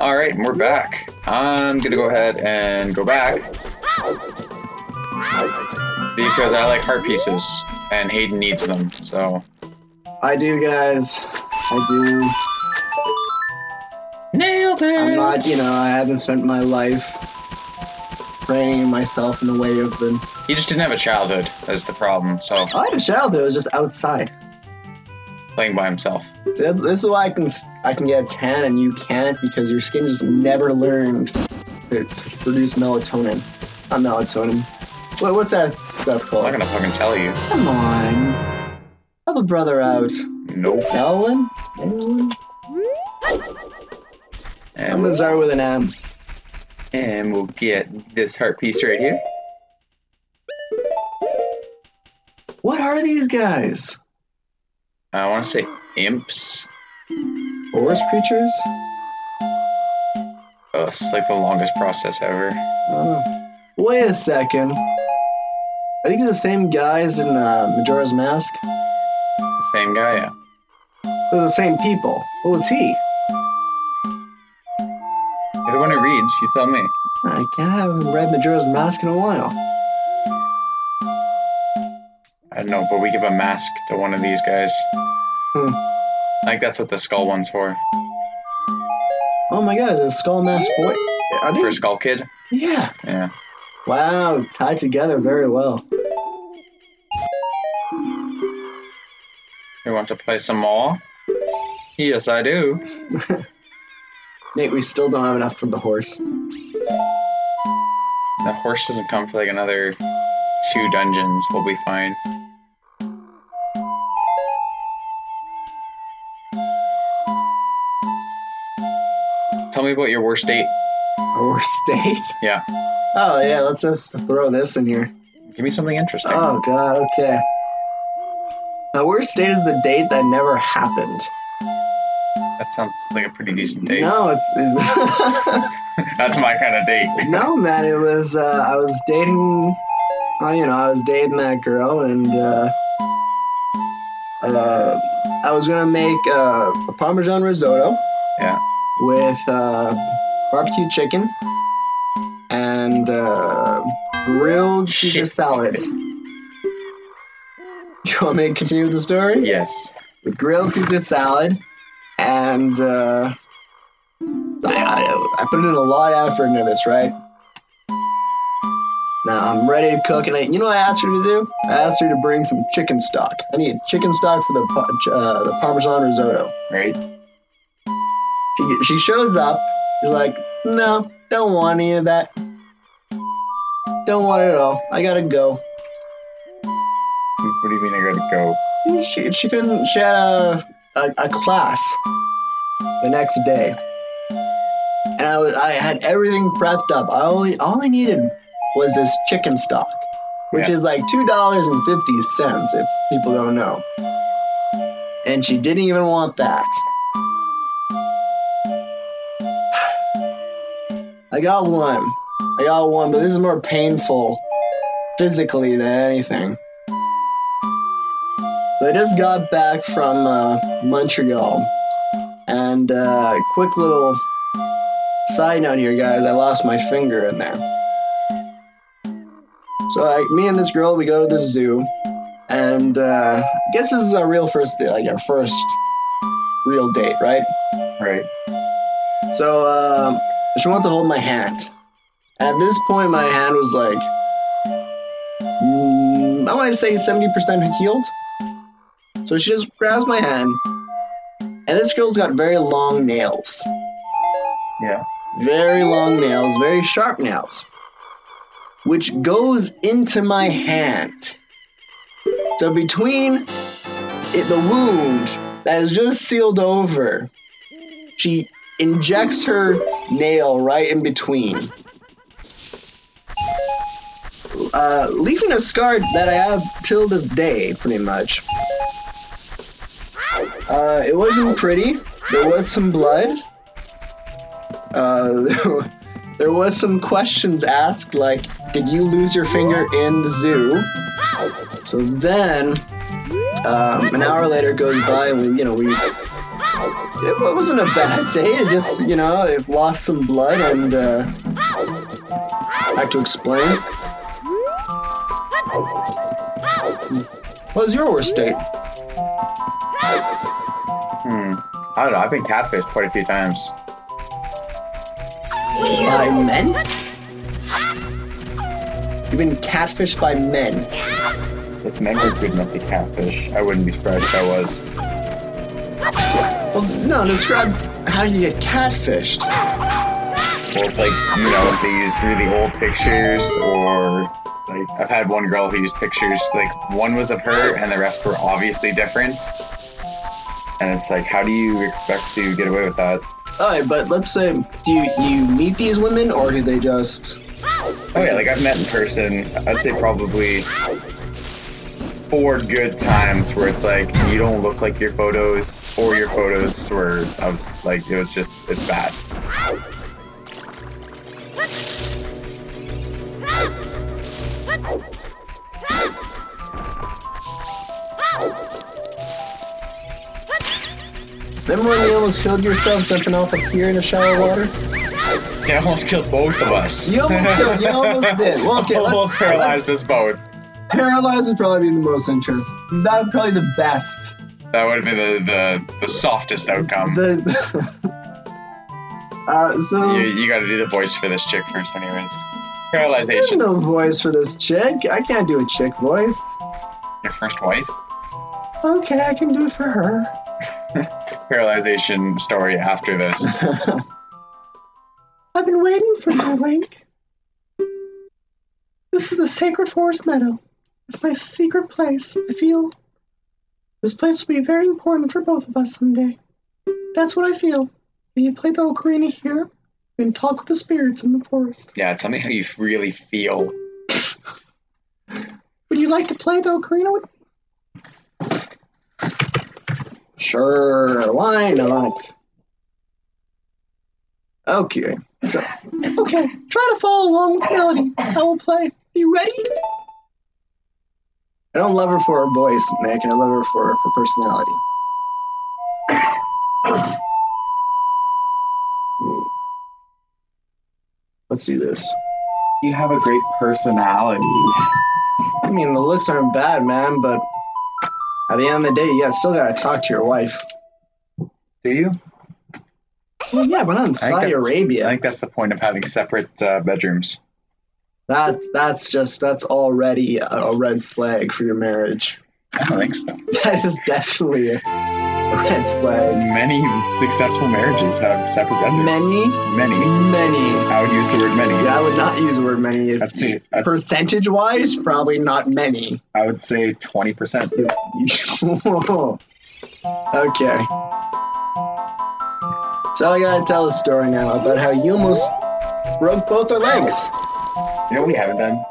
Alright, we're back. I'm gonna go ahead and go back. Because I like heart pieces, and Haydyn needs them, so... I do, guys. I do. Nailed it! I'm not, you know, I haven't spent my life training myself in the way of them. He just didn't have a childhood, that's the problem, so... I had a childhood, it was just outside. Playing by himself. See, this is why I can get a tan and you can't, because your skin just never learned to produce melatonin. Not melatonin. What's that stuff called? I'm not gonna fucking tell you. Come on. Help a brother out. Nope. Elwin? Anyone? I'm gonna start with an M. And we'll get this heart piece right here. What are these guys? I want to say imps. Forest creatures? Oh, it's like the longest process ever. Oh. Wait a second. Are these the same guys in Majora's Mask? The same guy, yeah. They're the same people. What was he? You're the one who reads, you tell me. I haven't read Majora's Mask in a while. I don't know, but we give a mask to one of these guys. I think that's what the skull one's for. Oh my god, is it a skull mask boy? Are they? For Skull Kid? Yeah. Yeah. Wow, tied together very well. You want to play some more? Yes, I do. Nate, we still don't have enough for the horse. The horse doesn't come for like another 2 dungeons. We'll be fine. Tell me about your worst date. Our worst date? Yeah. Oh yeah, let's just throw this in here. Give me something interesting. Oh god, okay. My worst date is the date that never happened. That sounds like a pretty decent date. No, it's That's my kind of date. no, man. It was I was dating, I was dating that girl, and I was gonna make a Parmesan risotto. Yeah. With barbecue chicken and grilled Caesar salads. You want me to continue the story? Yes. With grilled Caesar salad, and I put in a lot of effort into this, right? Now I'm ready to cook, and you know what I asked her to do? I asked her to bring some chicken stock. I need chicken stock for the Parmesan risotto. Right. She shows up. She's like, no, don't want any of that. Don't want it at all. I gotta go. What do you mean I gotta go? She couldn't. She had a class the next day, and I had everything prepped up. All I needed was this chicken stock, which is like $2.50 if people don't know. And she didn't even want that. I got one, but this is more painful physically than anything. So I just got back from Montreal, and quick little side note here, guys, I lost my finger in there. So me and this girl, we go to the zoo, and I guess this is our real first date, like our first real date, right? Right. So she wanted to hold my hand. And at this point, my hand was like, I want to say 70% healed. So she just grabs my hand, and this girl's got very long nails. Yeah. Very long nails, very sharp nails, which goes into my hand. So between the wound that is just sealed over, she injects her nail right in between, leaving a scar that I have till this day, pretty much. It wasn't pretty. There was some blood. There was some questions asked, like, did you lose your finger in the zoo? So then, an hour later goes by, and we it wasn't a bad day. It just, you know, it lost some blood and I have to explain. What was your worst date? I don't know. I've been catfished quite a few times. By men? You've been catfished by men. If men were good enough to catfish, I wouldn't be surprised if I was. Well, no, describe how you get catfished. Well, it's like, you know, they use really old pictures, or like, I've had one girl who used pictures, like, one was of her and the rest were obviously different. And it's like, how do you expect to get away with that? Alright, but let's say, do you meet these women, or do they just... Oh yeah, like I've met in person, I'd say probably 4 good times where it's like, you don't look like your photos, or your photos were, I was like, it's bad. Remember when you almost killed yourself jumping off a pier in a shower of water? You almost killed both of us. You almost did. Well, okay, almost paralyzed us both. Paralyzed would probably be the most interesting. That would probably be the best. That would have been the softest outcome. So you got to do the voice for this chick first, anyways. Paralyzation. There's no voice for this chick. I can't do a chick voice. Your first wife? Okay, I can do it for her. Paralyzation story after this. I've been waiting for you, Link. This is the Sacred Forest Meadow. It's my secret place. I feel this place will be very important for both of us someday. That's what I feel. When you play the ocarina here, you can talk with the spirits in the forest. Yeah, tell me how you really feel. Would you like to play the ocarina with me? Sure, why not? Okay. Okay, try to follow along with the melody. I will play. Are you ready? I don't love her for her voice, Nick. I love her for her personality. Let's do this. You have a great personality. I mean, the looks aren't bad, man, but at the end of the day, you still gotta talk to your wife. Do you? Well, yeah, but not in Saudi Arabia. I think that's the point of having separate bedrooms. That's already a red flag for your marriage. I don't think so. That is definitely a red flag. Many successful marriages have separate bedrooms. Many. I would use the word many. Yeah, I would not use the word many. Percentage-wise, probably not many. I would say 20%. Okay. So I gotta tell a story now about how you almost broke both our legs. You know what we haven't done?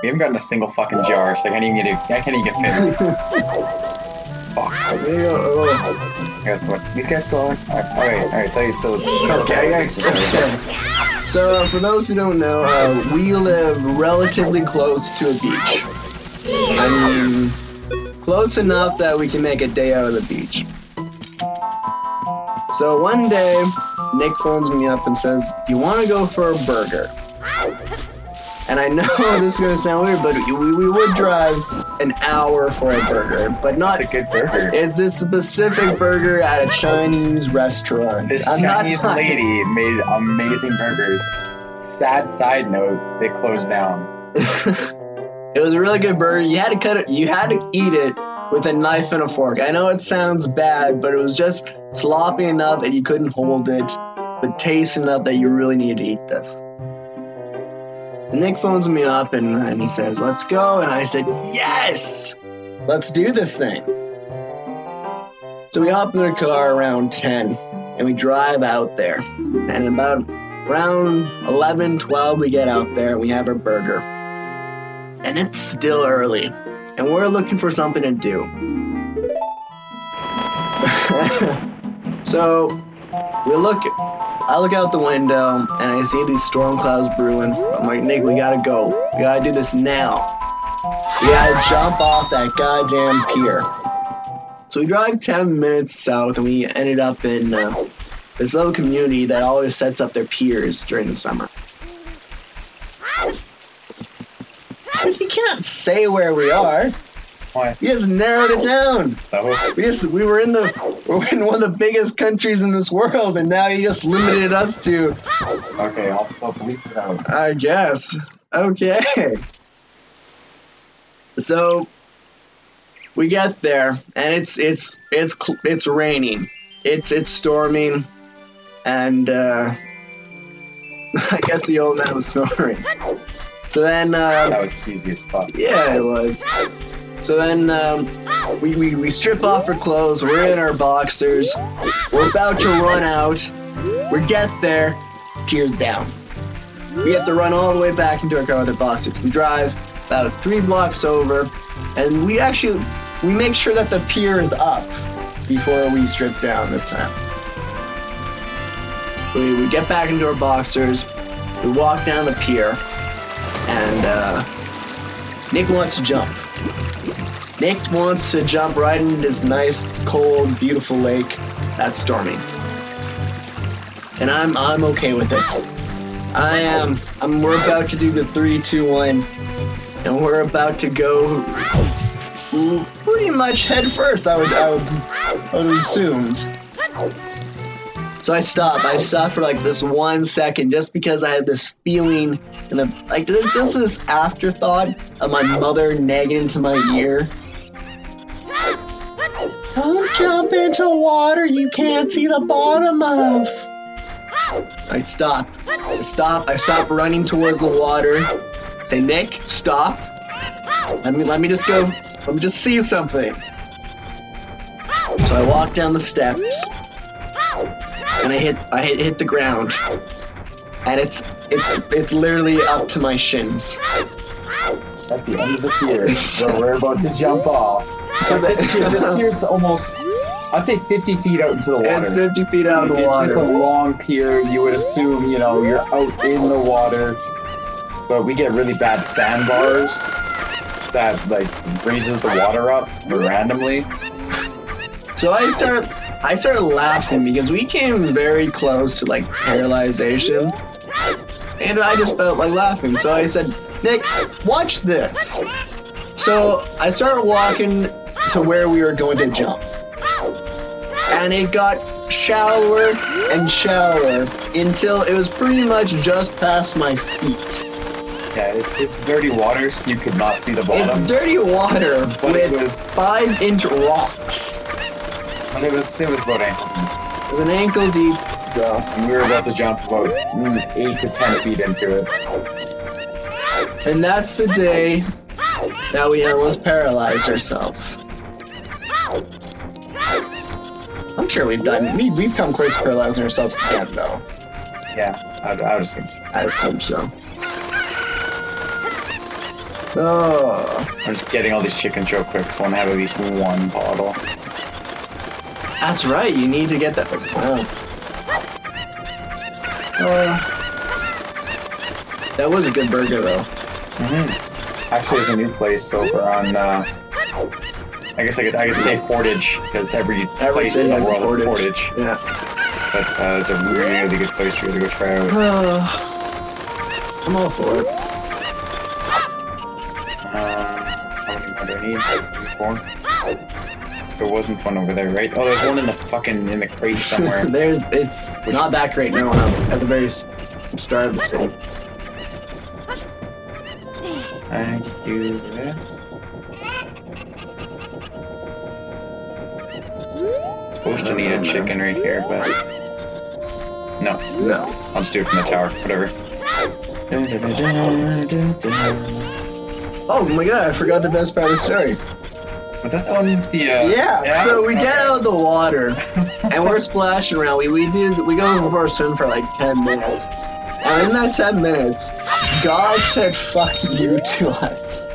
We haven't gotten a single fucking jar, so I can't even get fitness. Fuck. That's what these guys still on? Alright, so you still okay. So for those who don't know, we live relatively close to a beach. I mean, close enough that we can make a day out of the beach. So one day, Nick phones me up and says, "You want to go for a burger?" And I know this is going to sound weird, but we would drive an hour for a burger, but not... It's a good burger. It's this specific burger at a Chinese restaurant. This Chinese lady made amazing burgers. Sad side note, they closed down. It was a really good burger. You had to cut it. You had to eat it with a knife and a fork. I know it sounds bad, but it was just sloppy enough that you couldn't hold it, but tasty enough that you really needed to eat this. And Nick phones me up and he says, "Let's go." And I said, "Yes! Let's do this thing." So we hop in the car around 10 and we drive out there. And about around 11, 12, we get out there and we have our burger. And it's still early. And we're looking for something to do. So I look out the window and I see these storm clouds brewing. I'm like, "Nick, we gotta go. We gotta do this now. We gotta jump off that goddamn pier." So we drive 10 minutes south, and we ended up in this little community that always sets up their piers during the summer. You can't say where we are. Why? You just narrowed it down. So? We were in one of the biggest countries in this world, and now you just limited us to. Okay, I'll bleep it out. I guess. Okay. So we get there, and it's raining. It's storming, and I guess the old man was snoring. So then that was easy as fuck. Yeah, it was. So then we strip off our clothes. We're in our boxers. We're about to run out. We get there, pier's down. We have to run all the way back into our car with our boxers. We drive about 3 blocks over, and we make sure that the pier is up before we strip down this time. We get back into our boxers. We walk down the pier, and Nick wants to jump. Nick wants to jump right into this nice, cold, beautiful lake that's storming. And I'm okay with this. I am. We're about to do the 3, 2, 1, and we're about to go pretty much head first. I would have assumed. So I stop. I stop for like this 1 second, just because I had this feeling, and there's this afterthought of my mother nagging into my ear. Don't jump into water you can't see the bottom of. I stop. I stop running towards the water. Say, Nick, stop. Let me just go. Let me just see something. So I walk down the steps, and I hit the ground, and it's literally up to my shins. At the end of the pier, where we're about to jump off. So this pier's almost, I'd say 50 feet out into the water. It's 50 feet out of the water. It's a long pier. You would assume, you're out in the water. But we get really bad sandbars that, raises the water up randomly. So I started laughing because we came very close to, paralyzation. And I just felt like laughing. So I said, Nick, watch this. So I started walking to where we were going to jump. And it got shallower and shallower until it was pretty much just past my feet. Yeah, it's dirty water, so you could not see the bottom. It's dirty water but with it was 5-inch rocks. But it was about ankle deep. It was an ankle deep, bro. And we were about to jump about 8 to 10 feet into it. And that's the day that we almost paralyzed ourselves. I'm sure we've come close to paralyzing ourselves again, though. Yeah, I would assume so. I would assume so. Oh. I'm just getting all these chickens real quick, so I want to have at least 1 bottle. That's right, you need to get that. That was a good burger, though. Actually, there's a new place over on, I guess I could say Portage, because every place in the world is Portage. Yeah. But it's a really good place for you to go try out. I'm all for it. How many more do I need? 4? There wasn't one over there, right? Oh, there's one in the crate somewhere. It's not that great now, at the very start of the city. Thank you. Supposed to need a chicken right here, but no. I'll just do it from the tower. Whatever. Oh my god! I forgot the best part of the story. Was that the one? Yeah. So we get out of the water, and we're splashing around. We go for a swim for 10 minutes. And in that 10 minutes, God said "fuck you" to us,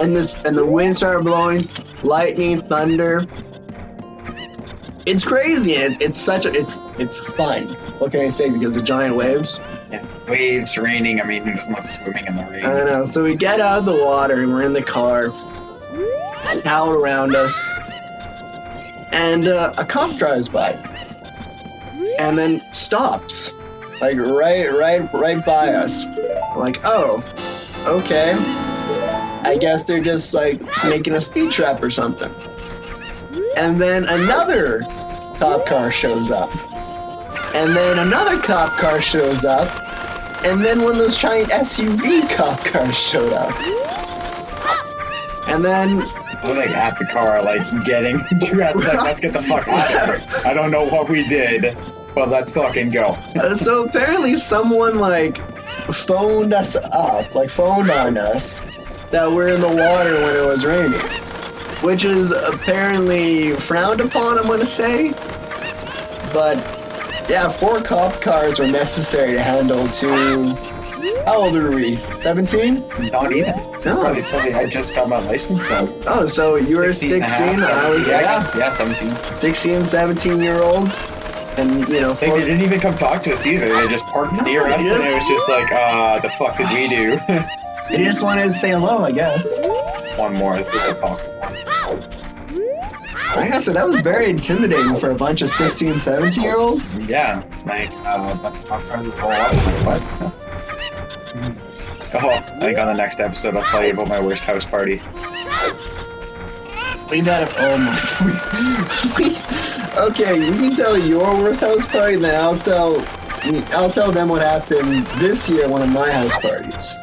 and the wind started blowing, lightning, thunder. It's crazy. It's fun. What can I say? Because of giant waves. Yeah, waves, raining. I mean, who doesn't love swimming in the rain? I know. So we get out of the water and we're in the car, towel around us, and a cop drives by, and then stops, like right by us. Like, oh, okay. I guess they're just like making a speed trap or something. And then another cop car shows up. And then another cop car shows up. And then one of those giant SUV cop cars showed up. And then we're like at the car, like getting dressed, like let's get the fuck out of here. I don't know what we did, but let's fucking go. So apparently someone like phoned us up, like phoned on us, that we're in the water when it was raining. Which is apparently frowned upon, I'm gonna say. But yeah, 4 cop cars were necessary to handle to... How old are we? 17? Not even. No. Probably I just got my license though. Oh, so you were 16 and I was, yeah, 17. 16, 17-year-olds. And, you know... They didn't even come talk to us either. They just parked near us and it was just like, the fuck did we do? They just wanted to say hello, I guess. One more, this is the box. I guess so that was very intimidating for a bunch of 16, 17-year-olds. Yeah, like, a bunch of cop cars would roll up, like, what? Oh, I think on the next episode I'll tell you about my worst house party. We gotta, oh my, okay, you can tell your worst house party, then I'll tell them what happened this year at one of my house parties.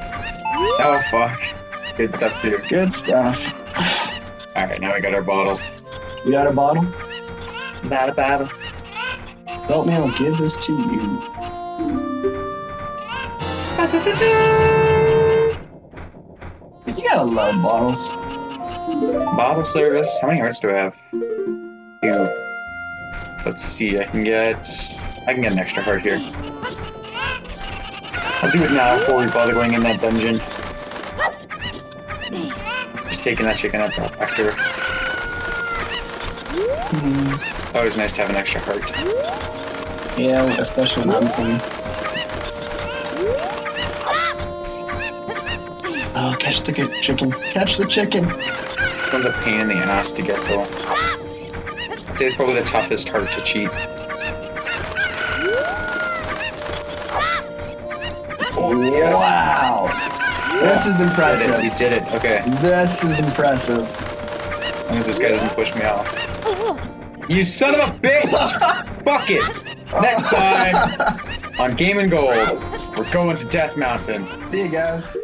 Oh fuck, it's good stuff too. Good stuff. Alright, now we got our bottle. We got a bottle? Not a bottle. Help me, I'll give this to you. You gotta love bottles. Bottle service. How many hearts do I have? 2. Let's see. I can get an extra heart here. I'll do it now before we bother going in that dungeon. Just taking that chicken up after. Always nice to have an extra heart. Yeah, especially when I'm clean. Oh, catch the chicken. Catch the chicken. This one's a pain in the ass to get, though. I'd say it's probably the toughest heart to cheat. Oh, yes. Wow. This is impressive. We did it. Okay. This is impressive. As long as this guy doesn't push me off. You son of a bitch! Fuck it! Next time on Gamingold, we're going to Death Mountain. See you guys.